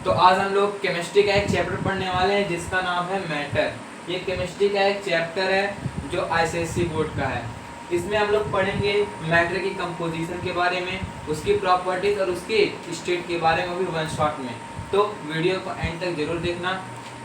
तो आज हम लोग केमिस्ट्री का एक चैप्टर पढ़ने वाले हैं जिसका नाम है मैटर। ये केमिस्ट्री का एक चैप्टर है जो आईसीएसई बोर्ड का है। इसमें हम लोग पढ़ेंगे मैटर की कंपोजिशन के बारे में, उसकी प्रॉपर्टीज और उसके स्टेट के बारे में भी वन शॉट में। तो वीडियो को एंड तक जरूर देखना।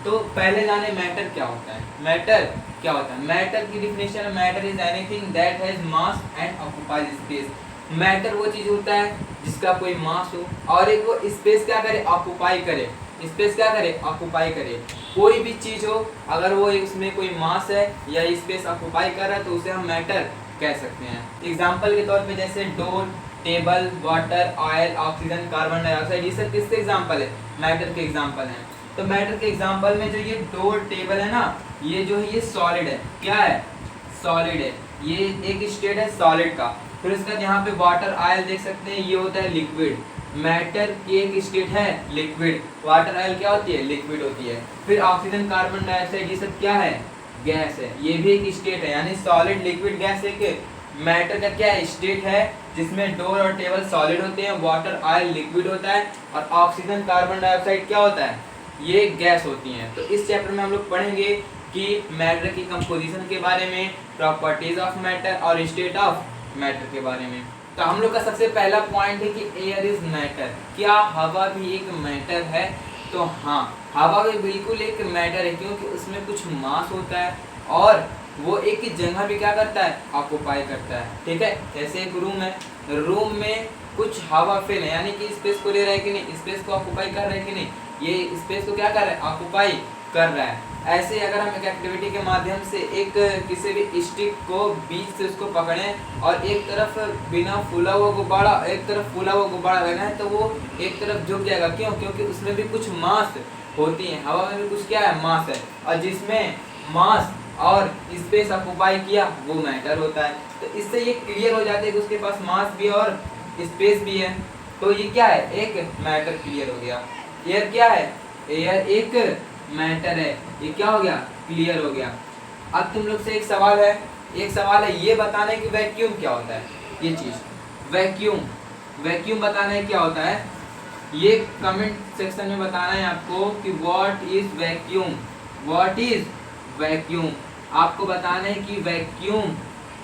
तो पहले जाने मैटर क्या होता है। मैटर क्या होता है? मैटर की definition, matter is anything that has mass and occupies space. Matter वो चीज होता है जिसका कोई मास हो और एक वो स्पेस क्या करे, ऑक्युपाई करे। स्पेस क्या करे, ऑक्युपाई करे। कोई भी चीज हो, अगर वो उसमें कोई मास है या स्पेस ऑक्युपाई कर रहा है तो उसे हम मैटर कह सकते हैं। एग्जांपल के तौर पे जैसे door, table, water, oil, oxygen, carbon dioxide, ये सब किसके एग्जांपल है? मैटर के एग्जांपल हैं। तो मैटर के एग्जांपल में जो ये डोर, टेबल है ना, ये जो है ये सॉलिड है। क्या है? सॉलिड है। ये एक स्टेट है सॉलिड का। फिर उसके बाद यहाँ पे वाटर, ऑयल देख सकते हैं, ये होता है लिक्विड। मैटर की एक स्टेट है लिक्विड। वाटर, ऑयल क्या होती है? लिक्विड होती है। फिर ऑक्सीजन, कार्बन डाइऑक्साइड, ये सब क्या है? गैस है। ये भी एक स्टेट है, यानी सॉलिड, लिक्विड, गैस एक मैटर का क्या है? स्टेट है जिसमें डोर और टेबल सॉलिड होते हैं, वाटर, ऑयल लिक्विड होता है और ऑक्सीजन, कार्बन डाइऑक्साइड क्या होता है? ये गैस होती हैं। तो इस चैप्टर में हम लोग पढ़ेंगे कि मैटर की कंपोजिशन के बारे में, प्रॉपर्टीज ऑफ मैटर और स्टेट ऑफ मैटर के बारे में। तो हम लोग का सबसे पहला पॉइंट है कि एयर इज मैटर। क्या हवा भी एक मैटर है? तो हाँ, हवा भी बिल्कुल एक मैटर है, क्योंकि उसमें कुछ मास होता है और वो एक जगह भी क्या करता है? ऑक्युपाई करता है। ठीक है, जैसे एक रूम है, रूम में कुछ हवा फिल है, यानी कि स्पेस को ले रहा है कि नहीं, स्पेस को ऑक्युपाई कर रहा है कि नहीं, ये स्पेस को क्या कर रहा है? ऑक्युपाई कर रहा है। ऐसे अगर हम एक एक्टिविटी के माध्यम से एक किसी भी स्टिक को बीच से उसको पकड़ें और एक तरफ बिना फूला हुआ गुब्बारा, एक तरफ फूला हुआ गुब्बारा लगाएं तो वो एक तरफ झुक जाएगा। क्यों? क्योंकि उसमें भी कुछ मास होती है, हवा में भी कुछ क्या है? मास है। और जिसमें मास और स्पेस ऑक्युपाई किया वो मैटर होता है। तो इससे ये क्लियर हो जाता है कि उसके पास मास भी और स्पेस भी है। तो ये क्या है? एक मैटर क्लियर हो गया। एयर क्या है? एयर एक मैटर है। ये क्या हो गया? क्लियर हो गया। अब तुम लोग से एक सवाल है, ये बताना है कि वैक्यूम क्या होता है। ये चीज वैक्यूम बताना है क्या होता है। ये कमेंट सेक्शन में बताना है आपको कि व्हाट इज वैक्यूम। आपको बताना है कि वैक्यूम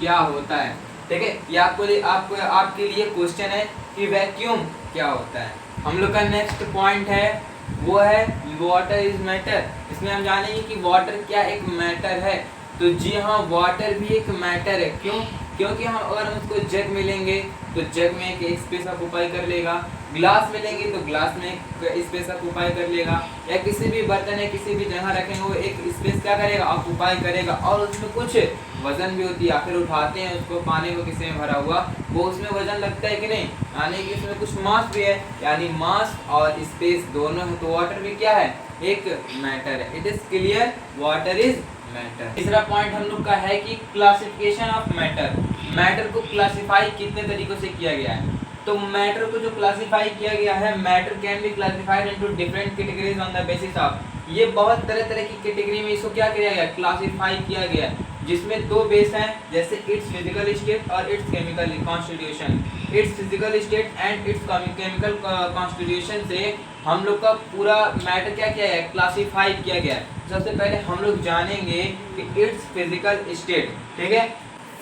क्या होता है। ठीक है, ये आपके लिए क्वेश्चन है कि वैक्यूम क्या होता है। हम लोग का नेक्स्ट पॉइंट है वो है वाटर इज मैटर। इसमें हम जानेंगे कि वाटर क्या एक मैटर है। तो जी हाँ, वाटर भी एक मैटर है। क्यों? क्योंकि हम अगर हम उसको जग में लेंगे तो जग में एक स्पेस ऑक्युपाई कर लेगा, ग्लास में लेंगे तो ग्लास में एक स्पेस ऑक्युपाई कर लेगा, या किसी भी बर्तन या किसी भी जगह रखेंगे वो एक स्पेस क्या करेगा? ऑक्युपाई करेगा। और उसमें कुछ वजन भी होती है, फिर उठाते हैं उसको, पानी को किसी में भरा हुआ, वो उसमें वजन लगता है कि नहीं, यानी कि इसमें कुछ मास भी है, यानी मास और स्पेस दोनों है। तो वाटर भी क्या है? एक मैटर है। It is clear, water is matter. तीसरा पॉइंट हम लोग का है कि क्लासिफिकेशन ऑफ मैटर। मैटर को क्लासिफाई कितने तरीकों से किया गया है। तो मैटर को जो क्लासिफाई किया गया है, matter can be classified into different categories on the basis of. ये बहुत तरह तरह की कैटेगरी में इसको क्या किया गया? क्लासिफाई किया गया, जिसमें दो बेस हैं, जैसे इट्स फिजिकल स्टेट और it's chemical constitution. It's physical state and it's chemical constitution से हम लोग का पूरा मैटर क्या किया है? क्लासिफाई किया गया है। सबसे पहले हम लोग जानेंगे कि इट्स फिजिकल स्टेट। ठीक है,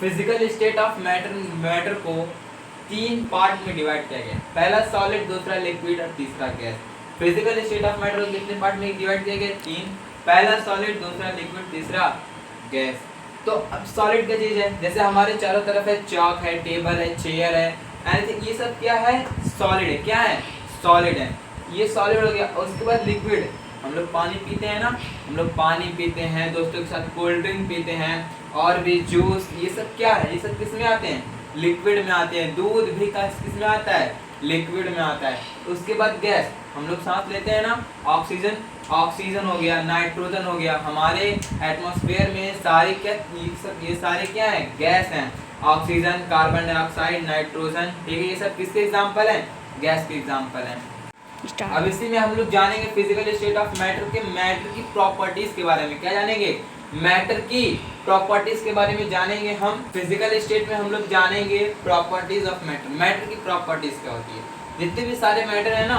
फिजिकल स्टेट ऑफ मैटर को तीन पार्ट में डिवाइड किया गया। पहला सॉलिड, दूसरा लिक्विड और तीसरा gas. Physical state of matter को कितने पार्ट में डिवाइड किया गया? तीन। पहला सॉलिड, दूसरा लिक्विड, तीसरा गैस। तो अब सॉलिड क्या चीज है? जैसे हमारे चारों तरफ है, चौक है, टेबल है, चेयर है, एनीथिंग, ये सब क्या है? सॉलिड है। क्या है? सॉलिड है। ये सॉलिड हो गया। उसके बाद लिक्विड, हम लोग पानी पीते हैं ना, हम लोग पानी पीते हैं, दोस्तों के साथ कोल्ड ड्रिंक पीते हैं और भी जूस, ये सब क्या है? ये सब किस में आते हैं? लिक्विड में आते हैं। दूध भी किस में आता है? लिक्विड में आता है। उसके बाद गैस, हम लोग सांस लेते हैं ना, ऑक्सीजन हो गया, नाइट्रोजन हो गया। हमारे एटमॉस्फेयर में सारे ये सारे क्या है? गैस हैं। Oxygen, carbon dioxide, nitrogen. ठीक है, ये सब किसके एग्जांपल हैं? गैस के एग्जांपल हैं। अब इसी में हम लोग जानेंगे फिजिकल स्टेट ऑफ मैटर के, मैटर की प्रॉपर्टीज के बारे में। क्या जानेंगे? मैटर की प्रॉपर्टीज के बारे में जानेंगे हम। फिजिकल स्टेट में हम लोग जानेंगे प्रॉपर्टीज ऑफ मैटर। मैटर की प्रॉपर्टीज क्या होती है। जितने भी सारे मैटर है ना,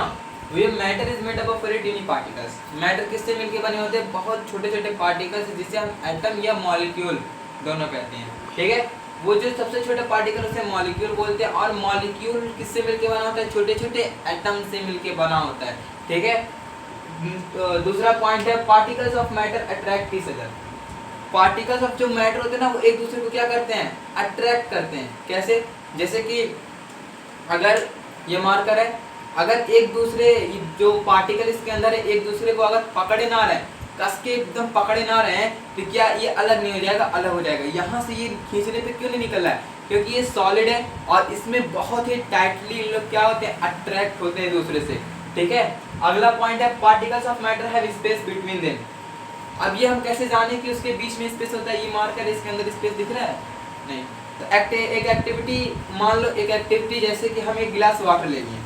ये matter is made up of very टिनी particles. Matter किससे मिलके बने होते हैं? बहुत छोटे छोटे पार्टिकल्स, जिसे हम एटम या मॉलिक्यूल दोनों कहते हैं। ठीक है, वो जो सबसे छोटे पार्टिकल उसे मॉलिक्यूल बोलते हैं, और मॉलिक्यूल किससे मिलके बना होता है? छोटे छोटे एटम से मिलके बना होता है। ठीक है, दूसरा पॉइंट है particles of matter attract each other. Particles of जो मैटर होते हैं ना, वो एक दूसरे को क्या करते हैं? अट्रैक्ट करते हैं। कैसे? जैसे कि अगर ये मार्कर है, अगर एक दूसरे जो पार्टिकल इसके अंदर है एक दूसरे को अगर पकड़े ना रहे, कस के एकदम पकड़े ना रहे हैं, तो क्या ये अलग नहीं हो जाएगा? अलग हो जाएगा। यहाँ से ये खींचने पे क्यों नहीं निकल रहा है? क्योंकि ये सॉलिड है और इसमें बहुत ही टाइटली इन लोग क्या होते हैं? अट्रैक्ट होते हैं दूसरे से। ठीक है, अगला पॉइंट है particles of matter have space between them. अब ये हम कैसे जाने कि उसके बीच में स्पेस होता है? ये मार्कर इसके अंदर स्पेस दिख रहा है? नहीं। तो एक एक्टिविटी मान लो, एक एक्टिविटी जैसे कि हम एक गिलास वाटर ले लिए।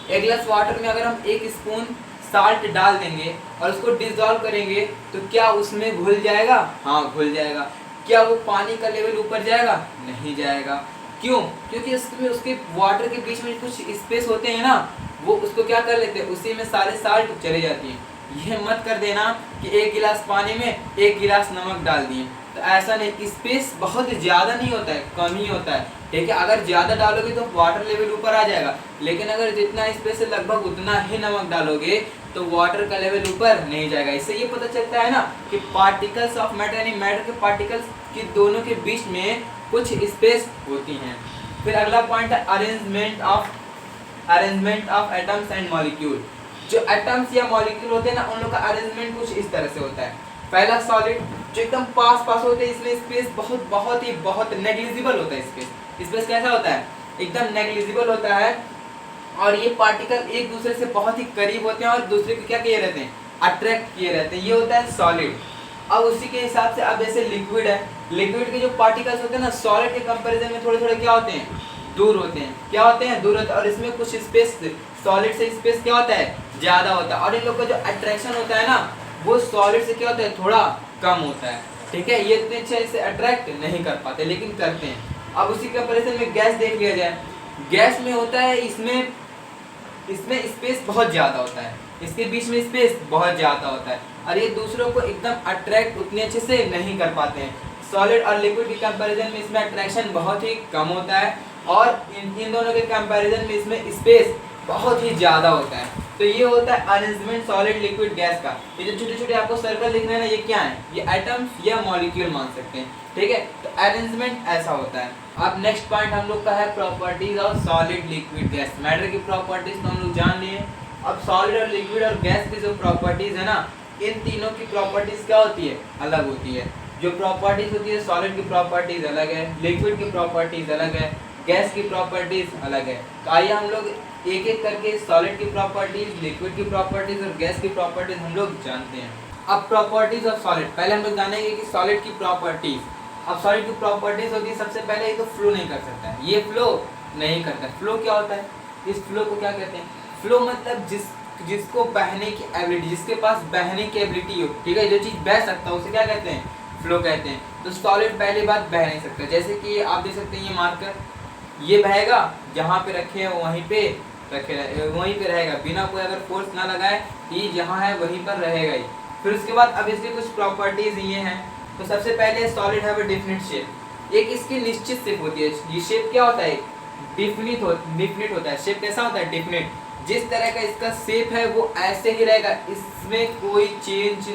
एक गिलास वाटर में अगर हम 1 स्पून साल्ट डाल देंगे और उसको डिसॉल्व करेंगे, तो क्या उसमें घुल जाएगा? हाँ, घुल जाएगा। क्या वो पानी का लेवल ऊपर जाएगा? नहीं जाएगा। क्यों? क्योंकि उसमें उसके वाटर के बीच में कुछ स्पेस होते हैं ना, वो उसको क्या कर लेते हैं? उसी में सारे साल्ट चले जाती हैं। ये मत कर देना कि 1 गिलास पानी में 1 गिलास नमक डाल दिए, तो ऐसा नहीं। स्पेस बहुत ज़्यादा नहीं होता है, कम ही होता है। ठीक है, अगर ज़्यादा डालोगे तो वाटर लेवल ऊपर आ जाएगा, लेकिन अगर जितना स्पेस है लगभग उतना ही नमक डालोगे तो वाटर का लेवल ऊपर नहीं जाएगा। इससे ये पता चलता है ना कि पार्टिकल्स ऑफ मैटर यानी मैटर के पार्टिकल्स की दोनों के बीच में कुछ स्पेस होती हैं। फिर अगला पॉइंट है arrangement of atoms and molecule. जो एटम्स या मॉलिक्यूल होते हैं ना, उन लोग का अरेंजमेंट कुछ इस तरह से होता है। पहला सॉलिड जो एकदम पास होते हैं, इसमें स्पेस बहुत नेग्लिजिबल होता है। स्पेस कैसा होता है? एकदम नेग्लिजिबल होता है, और ये पार्टिकल एक दूसरे से बहुत ही करीब होते हैं और दूसरे को क्या किए रहते हैं? अट्रैक्ट किए रहते हैं। ये होता है सॉलिड। अब उसी के हिसाब से अब जैसे लिक्विड है, लिक्विड के जो पार्टिकल्स होते हैं ना, सॉलिड के कंपैरिजन में थोड़े थोड़े क्या होते हैं? दूर होते हैं। क्या होते हैं? दूर होते हैं। और इसमें कुछ स्पेस, सॉलिड से स्पेस क्या होता है? ज़्यादा होता है। और इन लोग का जो अट्रैक्शन होता है ना, वो सॉलिड से क्या होता है? थोड़ा कम होता है। ठीक है, ये इतने अच्छे से अट्रैक्ट नहीं कर पाते, लेकिन करते हैं। अब उसी कंपैरिजन में गैस देख लिया जाए। गैस में होता है, इसमें स्पेस बहुत ज़्यादा होता है, इसके बीच में स्पेस बहुत ज़्यादा होता है, और ये दूसरों को एकदम अट्रैक्ट उतने अच्छे से नहीं कर पाते हैं। सॉलिड और लिक्विड के कंपैरिजन में इसमें अट्रैक्शन बहुत ही कम होता है, और इन दोनों के कंपैरिजन में इसमें स्पेस बहुत ही ज़्यादा होता है। तो ये होता है अरेंजमेंट सॉलिड लिक्विड गैस का। ये जो छोटे छोटे आपको सर्कल दिख रहे हैं ना, ये क्या है? ये एटम्स या मॉलिक्यूल मान सकते हैं। ठीक है, तो अरेंजमेंट ऐसा होता है। अब नेक्स्ट पॉइंट हम लोग का है properties of solid liquid gas. Matter की प्रॉपर्टीज तो हम लोग जान लिए। अब सॉलिड और लिक्विड और गैस की जो प्रॉपर्टीज है ना, इन तीनों की प्रॉपर्टीज क्या होती है? अलग होती है। जो प्रॉपर्टीज होती है, सॉलिड की प्रॉपर्टीज अलग है, लिक्विड की प्रॉपर्टीज अलग है, गैस की प्रॉपर्टीज अलग है। तो आइए हम लोग एक एक करके सॉलिड की प्रॉपर्टीज, लिक्विड की प्रॉपर्टीज और गैस की प्रॉपर्टीज हम लोग जानते हैं। अब प्रॉपर्टीज ऑफ सॉलिड, पहले हम लोग जानेंगे कि सॉलिड की प्रॉपर्टीज। अब सॉलिड की प्रॉपर्टीज होती है, सबसे पहले ये तो फ्लो नहीं कर सकता है, ये फ्लो नहीं करता है। फ्लो क्या होता है? इस फ्लो को क्या कहते हैं? फ्लो मतलब जिसको बहने की एबिलिटी, जिसके पास बहने की एबिलिटी हो। ठीक है, जो चीज़ बह सकता है उसे क्या कहते हैं? फ्लो कहते हैं। तो सॉलिड पहली बात बह नहीं सकता। जैसे कि आप देख सकते हैं ये मार्कर, ये बहेगा, जहाँ पे रखे हैं वहीं पे रहेगा, बिना कोई अगर फोर्स ना लगाए, ये जहाँ है वहीं पर रहेगा ही। फिर उसके बाद अब इसकी कुछ प्रॉपर्टीज ये हैं। तो सबसे पहले solid have a definite shape. एक इसकी निश्चित शेप होती है। ये शेप क्या होता है? डिफिनिट होता है। शेप कैसा होता है? डिफिनिट। जिस तरह का इसका शेप है वो ऐसे ही रहेगा, इसमें कोई चेंज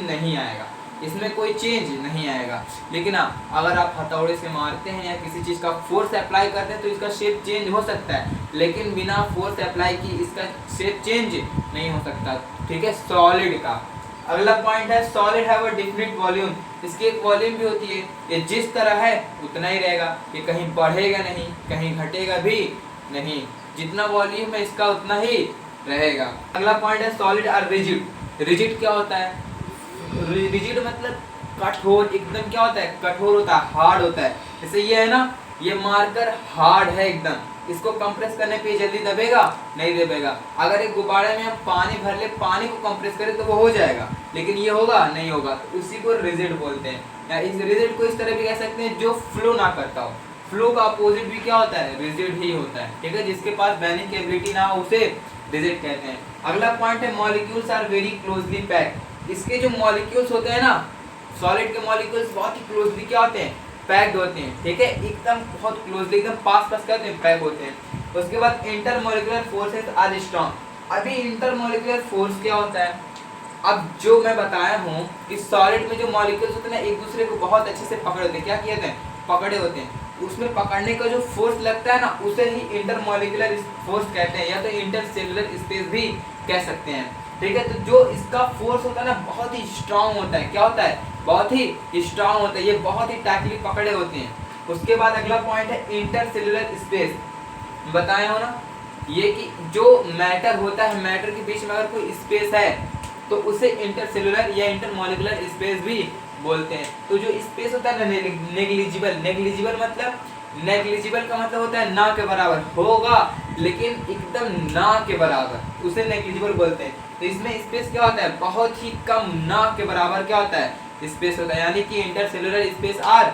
नहीं आएगा, लेकिन हाँ, अगर आप हथौड़े से मारते हैं या किसी चीज़ का फोर्स अप्लाई करते हैं तो इसका शेप चेंज हो सकता है, लेकिन बिना फोर्स अप्लाई की इसका शेप चेंज नहीं हो सकता। ठीक है, सॉलिड का अगला पॉइंट है solid have a definite volume. इसकी एक वॉल्यूम भी होती है, ये जिस तरह है उतना ही रहेगा, ये कहीं बढ़ेगा नहीं, कहीं घटेगा भी नहीं, जितना वॉल्यूम है इसका उतना ही रहेगा। अगला पॉइंट है सॉलिड आर रिजिड। रिजिड क्या होता है? रिजिड मतलब कठोर, एकदम क्या होता है? कठोर होता है, हार्ड होता है। जैसे ये है ना, ये मार्कर हार्ड है एकदम, इसको कंप्रेस करने पे जल्दी दबेगा नहीं दबेगा। अगर एक गुब्बारे में हम पानी भर ले, पानी को कंप्रेस करें तो वो हो जाएगा, लेकिन ये होगा नहीं होगा, तो उसी को रिजिड बोलते हैं। या इस रिजिड को इस तरह भी कह सकते हैं जो फ्लो ना करता हो। फ्लो का अपोजिट भी क्या होता है? रिजिड ही होता है। ठीक है, जिसके पास बहने की एबिलिटी ना हो उसे रिजिड कहते हैं। अगला पॉइंट है molecules are very closely packed. इसके जो मॉलिक्यूल्स होते हैं ना, सॉलिड के मॉलिक्यूल्स बहुत ही क्लोजली क्या होते हैं, पैक्ड होते हैं, ठीक है, एकदम बहुत क्लोजली, एकदम पास पास क्या होते हैं, पैक होते हैं। उसके बाद इंटरमॉलिक्यूलर फोर्सेस आर स्ट्रांग। अभी इंटरमॉलिक्यूलर फोर्स क्या होता है, अब जो मैं बताया हूँ कि सॉलिड में जो मॉलिक्यूल्स होते हैं ना, एक दूसरे को बहुत अच्छे से पकड़े होते हैं, क्या किए होते हैं, पकड़े होते हैं। उसमें पकड़ने का जो फोर्स लगता है ना, उसे ही इंटरमॉलिक्यूलर फोर्स कहते हैं, या तो इंटरसेलुलर स्पेस भी कह सकते हैं, ठीक है। तो जो इसका फोर्स होता है ना, बहुत ही स्ट्रांग होता है, क्या होता है, बहुत ही स्ट्रांग होता है, ये बहुत ही टाइटली पकड़े होते हैं। उसके बाद अगला पॉइंट है इंटरसेलुलर स्पेस। बताया हो ना, ये कि जो मैटर होता है, मैटर के बीच में अगर कोई स्पेस है तो उसे इंटरसेलुलर या इंटरमॉलिक्यूलर स्पेस भी बोलते हैं। तो जो स्पेस होता है ना, नेग्लिजिबल, नेग्लिजिबल मतलब, नेग्लिजिबल का मतलब होता है ना के बराबर, होगा लेकिन एकदम ना के बराबर, उसे नेग्लिजिबल बोलते हैं। तो इसमें स्पेस क्या होता है, बहुत ही कम, ना के बराबर क्या होता है, स्पेस होता है, यानी कि इंटरसेलुलर स्पेस आर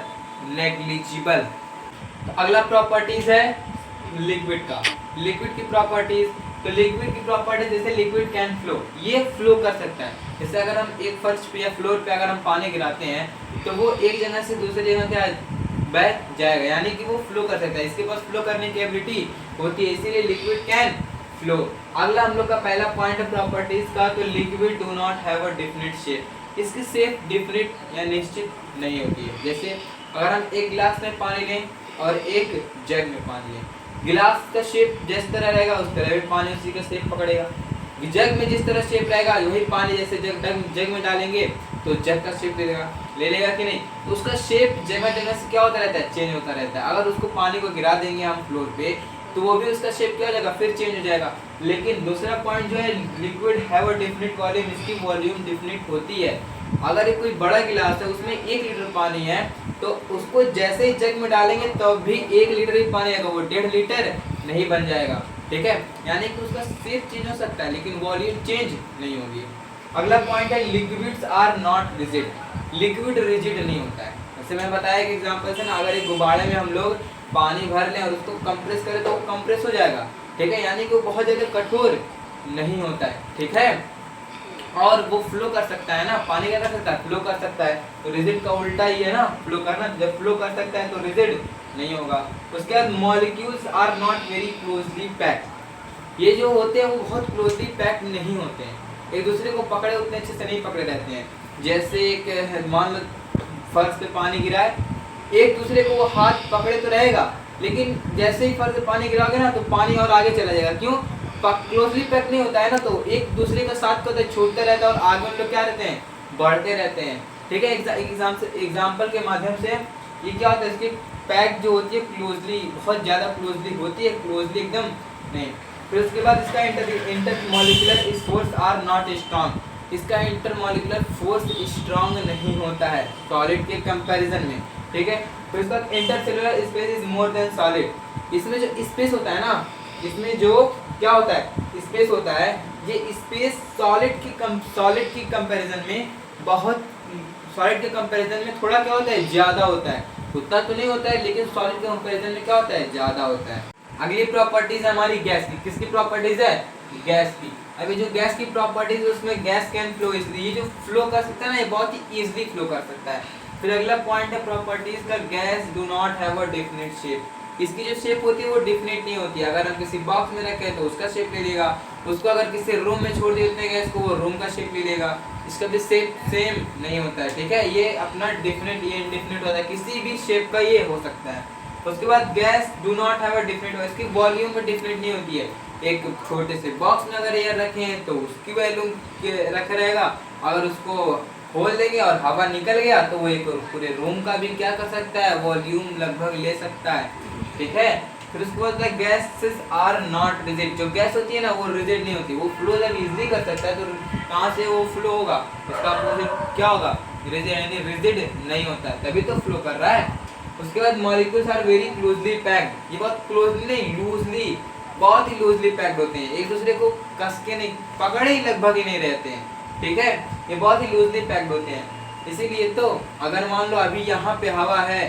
नेग्लिजिबल। तो अगला प्रॉपर्टीज है लिक्विड का, लिक्विड की प्रॉपर्टीज। तो लिक्विड की प्रॉपर्टी, जैसे लिक्विड कैन फ्लो, ये फ्लो कर सकता है। जैसे अगर हम एक फर्श पे या फ्लोर पे अगर हम पानी गिराते हैं तो वो एक जगह से दूसरी जगह क्या बह जाएगा, यानी कि वो फ्लो कर सकता है, इसके पास फ्लो करने की एबिलिटी होती है, इसीलिए लिक्विड कैन फ्लो। अगला हम लोग का पहला पॉइंट है प्रॉपर्टीज का, तो liquid do not have a definite shape. इसकी शेप डेफिनिट या निश्चित नहीं होती है। जैसे अगर हम एक गिलास में पानी लें और एक जग में पानी लें, गिलास का शेप जिस तरह रहेगा उस तरह भी पानी उसी का शेप पकड़ेगा। जग में जिस तरह शेप रहेगा वही पानी, जैसे जग में डालेंगे तो जग का शेप ले लेगा कि नहीं, तो उसका शेप जगह जगह से क्या होता रहता है, चेंज होता रहता है। अगर उसको पानी को गिरा देंगे हम फ्लोर पे तो वो भी उसका शेप क्या हो जाएगा, फिर चेंज हो जाएगा। लेकिन दूसरा पॉइंट जो है, liquid have a definite volume, इसकी वॉल्यूम डेफिनिट होती है। अगर कोई बड़ा गिलास है उसमें 1 लीटर पानी है तो उसको जैसे ही जग में डालेंगे तब भी 1 लीटर ही पानी आएगा, वो 1.5 लीटर नहीं बन जाएगा, ठीक है। यानी कि उसका शेप चेंज हो सकता है लेकिन वॉल्यूम चेंज नहीं होगी। अगला पॉइंट है liquids are not rigid. Liquid rigid नहीं होता है। जैसे मैं बताया कि एग्जांपल से ना, अगर एक गुब्बारे में हम लोग पानी भर लें और उसको कंप्रेस करें तो वो कंप्रेस हो जाएगा, ठीक है, यानी कि वो बहुत ज़्यादा कठोर नहीं होता है, ठीक है, और वो फ्लो कर सकता है ना, पानी क्या कर सकता है, फ्लो कर सकता है। तो रिजिड का उल्टा ही है ना, फ्लो करना, जब फ्लो कर सकता है तो रिजिड नहीं होगा। उसके बाद molecules are not very closely packed. ये जो होते हैं वो बहुत क्लोजली पैक्ड नहीं होते हैं, एक दूसरे को पकड़े उतने अच्छे से नहीं पकड़े रहते हैं। जैसे एक मान लो फर्श पे पानी गिरा है, एक दूसरे को वो हाथ पकड़े तो रहेगा, लेकिन जैसे ही फर्श पे पानी गिराओगे ना तो पानी और आगे चला जाएगा, क्यों, क्लोजली पैक नहीं होता है ना, तो एक दूसरे का साथ को छूटते रहता है और आगे हम लोग क्या रहते हैं, बढ़ते रहते हैं, ठीक है। एग्जाम्पल के माध्यम से ये क्या होता है, इसकी पैक जो होती है क्लोजली, बहुत ज़्यादा क्लोजली होती है, क्लोजली एकदम नहीं। फिर उसके बाद इसका intermolecular force are not strong. इसका इंटरमॉलिक्यूलर फोर्स स्ट्रॉन्ग नहीं होता है सॉलिड के कंपैरिजन में, ठीक है। फिर उसके बाद intercellular space is more than solid. इसमें जो स्पेस होता है ना, इसमें जो क्या होता है, स्पेस होता है, ये स्पेस सॉलिड की कंपैरिजन में बहुत, सॉलिड के कंपैरिजन में थोड़ा क्या होता है, ज़्यादा होता है। उतना तो नहीं होता है लेकिन सॉलिड के कंपैरिजन में क्या होता है, ज़्यादा होता है। अगली प्रॉपर्टीज है हमारी गैस की। किसकी प्रॉपर्टीज है, गैस की। अभी जो गैस की प्रॉपर्टीज है उसमें गैस कैन फ्लो इजली, ये जो फ्लो कर सकता है ना, ये बहुत ही ईजिली फ्लो कर सकता है। फिर अगला पॉइंट है प्रॉपर्टीज का, gas do not have a definite shape. इसकी जो शेप होती है वो डिफिनेट नहीं होती है। अगर हम किसी बॉक्स में रखें तो उसका शेप ले लेगा, उसको अगर किसी रूम में छोड़ दिए उतने गैस को, वो रूम का शेप ले लेगा, इसका भी शेप सेम नहीं होता है, ठीक है। ये अपना डिफिनेट, ये इनडिफिनेट होता है, किसी भी शेप का ये हो सकता है। उसके बाद gas do not have a definite, इसकी वॉल्यूम में डिफिनेट नहीं होती है। एक छोटे से बॉक्स में अगर एयर रखें तो उसकी वॉल्यूम रखा रहेगा, अगर उसको खोल देंगे और हवा निकल गया तो वो एक पूरे रूम का भी क्या कर सकता है, वॉल्यूम लगभग ले सकता है, ठीक है। फिर उसके बाद गैसेस आर नॉट रिजिड। जो गैस होती है ना वो रिजिड नहीं होती, वो फ्लो जब इजीली कर सकता है तो कहाँ से वो फ्लो होगा, उसका अपोजिट क्या होगा, रिजिड, यानी रिजिड नहीं होता है, तभी तो फ्लो कर रहा है। उसके बाद molecules are very closely packed. ये बहुत क्लोजली नहीं, लूजली, बहुत ही लूजली पैक्ड होते हैं, एक दूसरे को कस के नहीं, पकड़े ही लगभग ही नहीं रहते हैं, ठीक है। ये बहुत ही लूजली पैक्ड होते हैं, इसीलिए तो अगर मान लो अभी यहाँ पे हवा है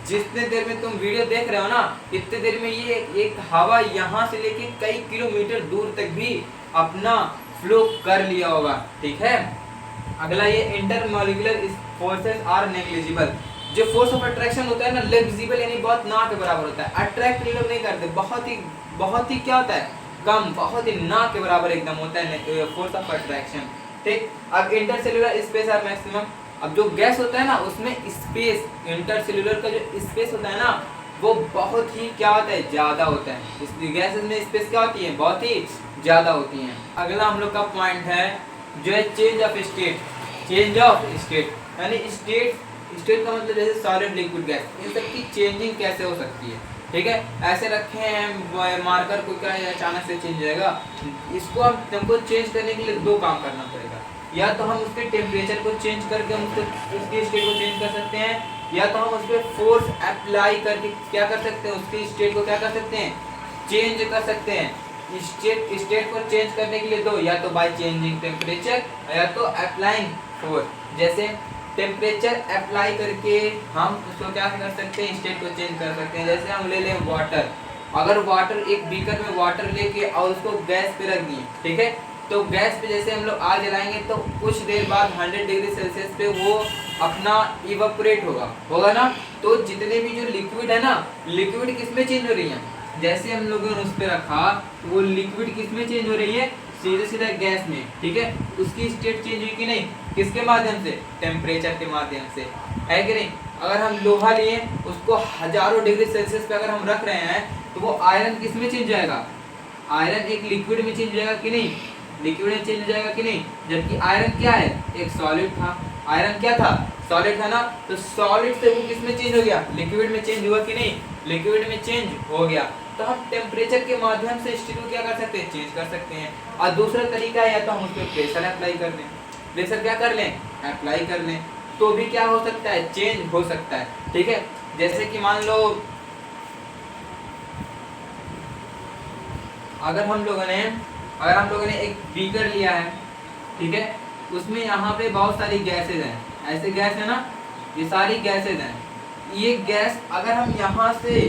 जितने देर में तुम वीडियो देख रहे हो ना, इतने देर में ये एक हवा यहाँ से लेके कई किलोमीटर दूर तक भी अपना फ्लो कर लिया होगा। ठीक है, अगला ये इंटरमॉलिक्यूलर फोर्सेस आर नेग्लिजिबल। जो फोर्स ऑफ अट्रैक्शन होता है ना, नेग्लिजिबल यानी बहुत ना के बराबर होता है। अट्रैक्ट ये लोग नहीं करते, बहुत ही क्या होता है, कम, बहुत ही ना के बराबर एकदम होता है फोर्स ऑफ अट्रैक्शन। ठीक, अब इंटरसेल्युलर स्पेस आर मैक्सिमम। अब जो गैस होता है ना, उसमें स्पेस, इंटरसेल्युलर का जो स्पेस होता है ना, वो बहुत ही क्या होता है, ज्यादा होता है। इसलिए गैसेस में स्पेस क्या होती है, बहुत ही ज्यादा होती है। अगला हम लोग का पॉइंट है जो है change of state. Change of state यानी स्टेट का मतलब जैसे सॉलिड, लिक्विड, गैस, इन सब की चेंजिंग कैसे हो सकती है। ठीक है, ऐसे रखे हैं मार्कर को, क्या अचानक से चेंज हो जाएगा। इसको हम हमको चेंज करने के लिए दो काम करना पड़ेगा। या तो हम उसके टेम्परेचर को चेंज करके हम उसकी स्टेट को चेंज कर सकते हैं, या तो हम उस पर फोर्स अप्लाई करके क्या कर सकते हैं, उसकी स्टेट को क्या कर सकते हैं, चेंज कर सकते हैं। स्टेट को चेंज करने के लिए दो, या तो बाय चेंजिंग टेम्परेचर, या तो अप्लाइंग फोर्स। जैसे टेम्परेचर अप्लाई करके हम उसको क्या कर सकते हैं, स्टेट को चेंज कर सकते हैं। जैसे हम ले लें वाटर, अगर वाटर, एक बीकर में वाटर लेके और उसको गैस पे रख दिए, ठीक है, तो गैस पे जैसे हम लोग आग जलाएंगे तो कुछ देर बाद 100 डिग्री सेल्सियस पे वो अपना इवेपोरेट होगा ना। तो जितने भी जो लिक्विड है ना, लिक्विड किस में चेंज हो रही है, जैसे हम लोगों ने उस पर रखा, वो लिक्विड किस में चेंज हो रही है, सीधा गैस में। ठीक है, उसकी स्टेट चेंज हुई कि नहीं, किसके माध्यम से, टेम्परेचर के माध्यम से, है कि नहीं। अगर हम लोहा लिए, उसको हजारों डिग्री सेल्सियस पे अगर हम रख रहे हैं, तो वो आयरन किस में चेंज जाएगा, आयरन एक लिक्विड में चेंज हो जाएगा कि नहीं, लिक्विड में चेंज हो जाएगा कि नहीं। जबकि आयरन क्या है, एक सॉलिड था, आयरन क्या था, सॉलिड था ना। तो सॉलिड से वो किस में चेंज हो गया, लिक्विड में चेंज हुआ कि नहीं, लिक्विड में चेंज हो गया। तो हम टेम्परेचर के माध्यम से स्टेट को क्या कर सकते हैं, चेंज कर सकते हैं। और दूसरा तरीका है, या तो हम उस पर प्रेशर अप्लाई कर लें, प्रेशर क्या कर लें, अप्लाई कर लें, तो भी क्या हो सकता है, चेंज हो सकता है। ठीक है, जैसे कि मान लो अगर हम लोगों ने एक बीकर लिया है, ठीक है, उसमें यहाँ पे बहुत सारी गैसेज हैं, ऐसे गैस है ना, ये सारी गैसेज हैं। ये गैस अगर हम यहाँ से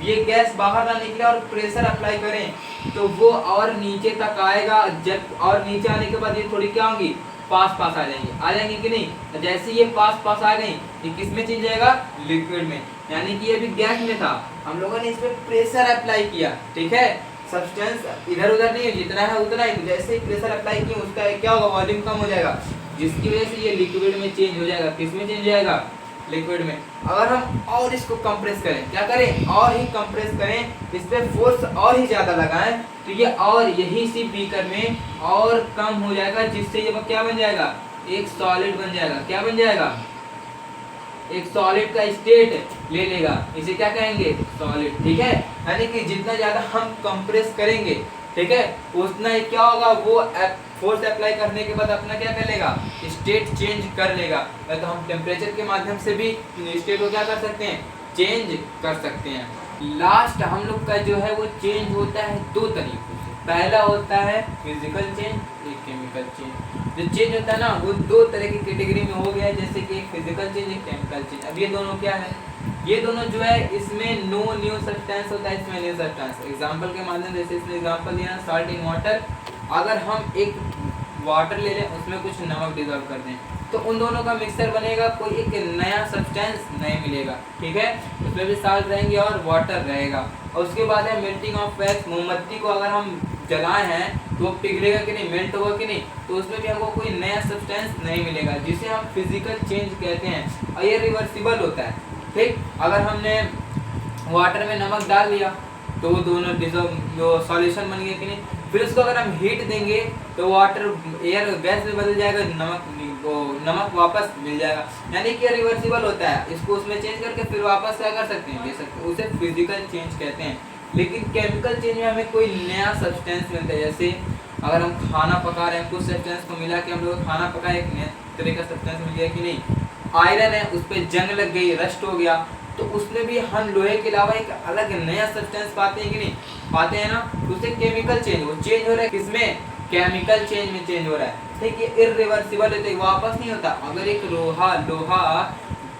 ये गैस बाहर ना निकले और प्रेशर अप्लाई करें, तो वो और नीचे तक आएगा। जब और नीचे आने के बाद ये थोड़ी क्या होंगी, पास आ जाएंगी कि नहीं। जैसे ये पास आ गई, ये किस में चेंज जाएगा, लिक्विड में। यानी कि ये भी गैस में था, हम लोगों ने इस पर प्रेशर अप्लाई किया। ठीक है, सब्सटेंस इधर उधर नहीं है, जितना है उतना ही। जैसे ही प्रेशर अप्लाई किया, उसका क्या होगा, वॉल्यूम कम हो जाएगा, जिसकी वजह से ये लिक्विड में चेंज हो जाएगा। किस में चेंज हो जाएगा, लिक्विड में। अगर हम और इसको कंप्रेस करें, क्या करें, और ही कंप्रेस करें, इस पे फोर्स और ही ज्यादा लगाएं, तो ये और यही सी बीकर में और कम हो जाएगा, जिससे ये क्या बन जाएगा, एक सॉलिड बन जाएगा। क्या बन जाएगा, एक सॉलिड का स्टेट ले लेगा, इसे क्या कहेंगे, सॉलिड। ठीक है, यानी कि जितना ज्यादा हम कंप्रेस करेंगे, ठीक है, उतना ही क्या होगा, वो फोर्स अप्लाई करने के बाद अपना क्या कर लेगा, स्टेट चेंज कर लेगा। तो हम टेम्परेचर के माध्यम से भी स्टेट को क्या कर सकते हैं, चेंज कर सकते हैं। लास्ट हम लोग का जो है वो चेंज होता है दो तरीकों से। पहला होता है फिजिकल चेंज, एक केमिकल चेंज। जो चेंज होता है ना, वो दो तरह की कैटेगरी में हो गया है, जैसे कि एक फिजिकल चेंज, एक केमिकल चेंज। अब ये दोनों क्या है, ये दोनों जो है, इसमें नो न्यू सब्सटेंस होता है, इसमें न्यू सब्सटेंस। एग्जांपल के माध्यम से, जैसे इसमें एग्जांपल दिया ना, सॉल्ट इन वाटर। अगर हम एक वाटर ले लें, उसमें कुछ नमक डिजॉल्व कर दें, तो उन दोनों का मिक्सचर बनेगा, कोई एक नया सब्सटेंस नहीं मिलेगा। ठीक है, उसमें भी साल्ट रहेंगे और वाटर रहेगा। और उसके बाद है मेल्टिंग ऑफ वैक्स। मोमबत्ती को अगर हम जलाए हैं तो वो पिघलेगा कि नहीं, मेल्ट होगा कि नहीं, तो उसमें भी हमको कोई नया सब्सटेंस नहीं मिलेगा, जिसे हम फिजिकल चेंज कहते हैं। और ये रिवर्सिबल होता है। ठीक, अगर हमने वाटर में नमक डाल दिया, तो वो दोनों जो सॉल्यूशन बन गया कि नहीं, फिर उसको अगर हम हीट देंगे तो वाटर एयर गैस में बदल जाएगा, नमक वापस मिल जाएगा। यानी कि रिवर्सिबल होता है, इसको उसमें चेंज करके फिर वापस क्या कर सकते हैं, ले सकते हैं, उसे फिजिकल चेंज कहते हैं। लेकिन केमिकल चेंज में हमें कोई नया सब्सटेंस मिलता है। जैसे अगर हम खाना पका रहे हैं, कुछ सब्सटेंस को मिला के हम लोग खाना पका, एक नया तरह का सब्सटेंस मिल गया कि नहीं। आयरन है, उस पर जंग लग गई, रस्ट हो गया, तो उसमें भी हम लोहे के अलावा एक अलग नया सब्सटेंस पाते हैं कि नहीं, पाते हैं ना। उसे केमिकल चेंज, वो चेंज हो रहा है किसमें, केमिकल चेंज में चेंज हो रहा है। ठीक है, इरिवर्सिबल है, तो वापस नहीं होता। अगर एक लोहा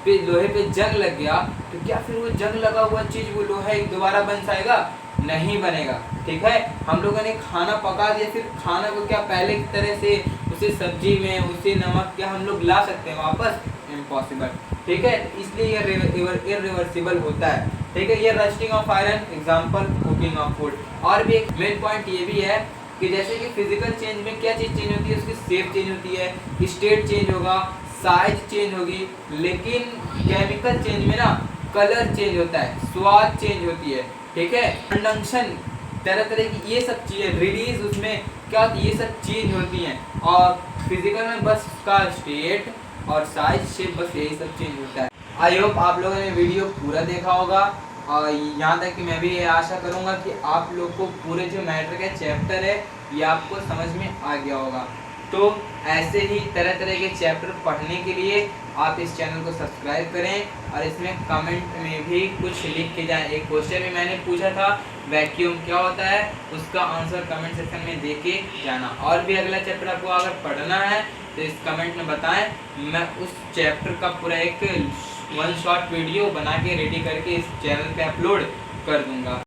पे लोहे पे जंग लग गया तो क्या फिर वो जंग लगा हुआ चीज वो लोहा एक दोबारा बन पाएगा? नहीं बनेगा। ठीक है, हम लोगों ने खाना पका दिया, फिर खाना को क्या पहले की तरह से उसे सब्जी में उसे नमक क्या हम लोग ला सकते हैं वापस? इम्पॉसिबल। ठीक है, इसलिए ये इरिवर्सिबल होता है। ठीक है, ये rusting of iron example cooking of food. और भी एक मेन पॉइंट ये भी है कि जैसे कि फिजिकल चेंज में क्या चीज चेंज होती है, उसकी शेप चेंज होती है, स्टेट चेंज होगा, साइज चेंज होगी, लेकिन केमिकल चेंज में ना कलर चेंज होता है, स्वाद चेंज होती है। ठीक है, कंडक्शन तरह तरह की ये सब चीजें, रिलीज उसमें क्या होती है, ये सब चेंज होती हैं। और फिजिकल में बस उसका स्टेट और साइज शेप बस यही सब चेंज होता है। आई होप आप लोगों ने वीडियो पूरा देखा होगा और यहाँ तक कि मैं भी ये आशा करूँगा कि आप लोग को पूरे जो मैटर का चैप्टर है ये आपको समझ में आ गया होगा। तो ऐसे ही तरह तरह के चैप्टर पढ़ने के लिए आप इस चैनल को सब्सक्राइब करें और इसमें कमेंट में भी कुछ लिख के जाएं। एक क्वेश्चन भी मैंने पूछा था, वैक्यूम क्या होता है, उसका आंसर कमेंट सेक्शन में दे के जाना। और भी अगला चैप्टर आपको अगर पढ़ना है तो इस कमेंट में बताएं, मैं उस चैप्टर का पूरा एक वन शॉट वीडियो बना के रेडी करके इस चैनल पे अपलोड कर दूंगा।